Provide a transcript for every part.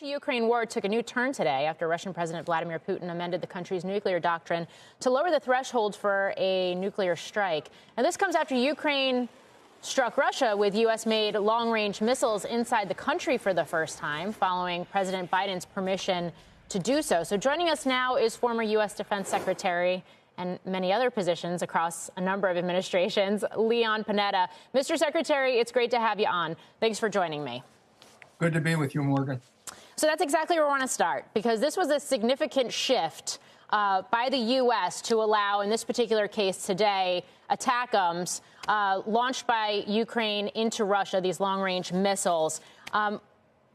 The Ukraine war took a new turn today after Russian President Vladimir Putin amended the country's nuclear doctrine to lower the threshold for a nuclear strike. And this comes after Ukraine struck Russia with U.S.-made long-range missiles inside the country for the first time, following President Biden's permission to do so. So joining us now is former U.S. Defense Secretary and many other positions across a number of administrations, Leon Panetta. Mr. Secretary, it's great to have you on. Thanks for joining me. Good to be with you, Morgan. So that's exactly where we want to start, because this was a significant shift by the U.S. to allow, in this particular case today, ATACMS launched by Ukraine into Russia, these long-range missiles.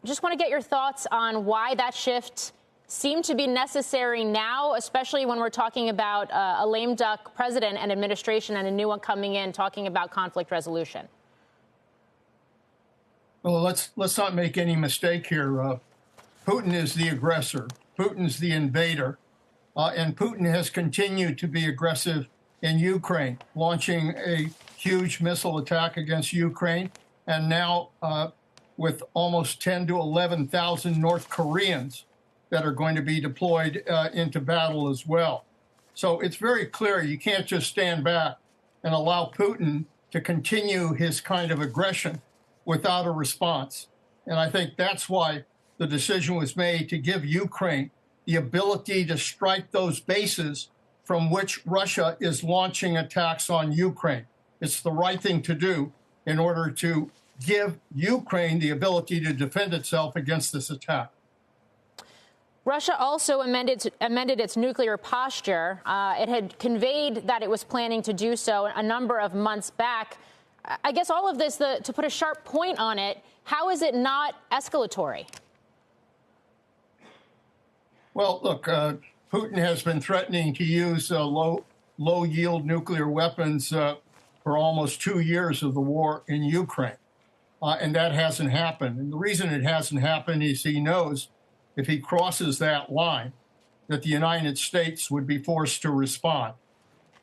Just want to get your thoughts on why that shift seemed to be necessary now, especially when we're talking about a lame duck president and administration and a new one coming in talking about conflict resolution. Well, let's not make any mistake here. Putin is the aggressor. Putin's the invader. And Putin has continued to be aggressive in Ukraine, launching a huge missile attack against Ukraine. And now with almost 10 to 11,000 North Koreans that are going to be deployed into battle as well. So it's very clear you can't just stand back and allow Putin to continue his kind of aggression without a response. And I think that's why the decision was made to give Ukraine the ability to strike those bases from which Russia is launching attacks on Ukraine. It's the right thing to do in order to give Ukraine the ability to defend itself against this attack. Russia also amended its nuclear posture. It had conveyed that it was planning to do so a number of months back. I guess all of this, to put a sharp point on it, how is it not escalatory? Well, look, Putin has been threatening to use low-yield nuclear weapons for almost 2 years of the war in Ukraine, and that hasn't happened. And the reason it hasn't happened is he knows if he crosses that line, that the United States would be forced to respond.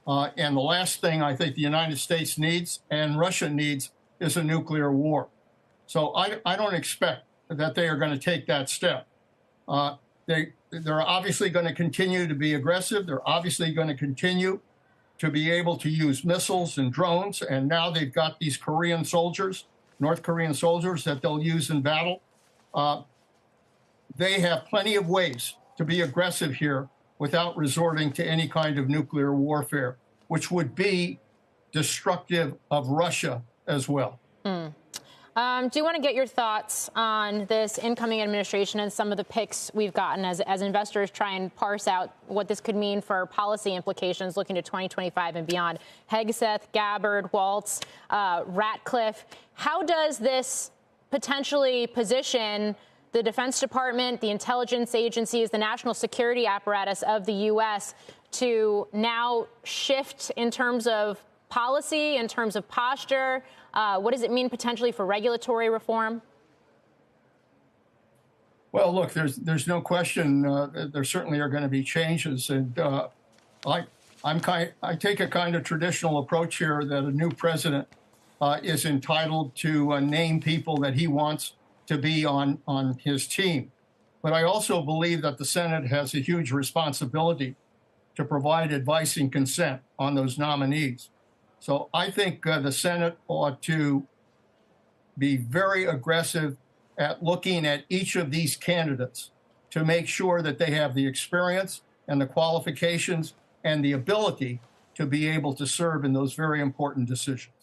And the last thing I think the United States needs and Russia needs is a nuclear war. So I don't expect that they are going to take that step. They're obviously going to continue to be aggressive. They're obviously going to continue to be able to use missiles and drones. And now they've got these Korean soldiers, North Korean soldiers, that they'll use in battle. They have plenty of ways to be aggressive here without resorting to any kind of nuclear warfare, which would be destructive of Russia as well. Do you want to get your thoughts on this incoming administration and some of the picks we've gotten as investors try and parse out what this could mean for policy implications looking to 2025 and beyond? Hegseth, Gabbard, Waltz, Ratcliffe. How does this potentially position the Defense Department, the intelligence agencies, the national security apparatus of the U.S. to now shift in terms of policy, in terms of posture? What does it mean potentially for regulatory reform? Well, look, there's no question there certainly are going to be changes. And I take a kind of traditional approach here that a new president is entitled to name people that he wants to be on his team. But I also believe that the Senate has a huge responsibility to provide advice and consent on those nominees. So I think the Senate ought to be very aggressive at looking at each of these candidates to make sure that they have the experience and the qualifications and the ability to be able to serve in those very important decisions.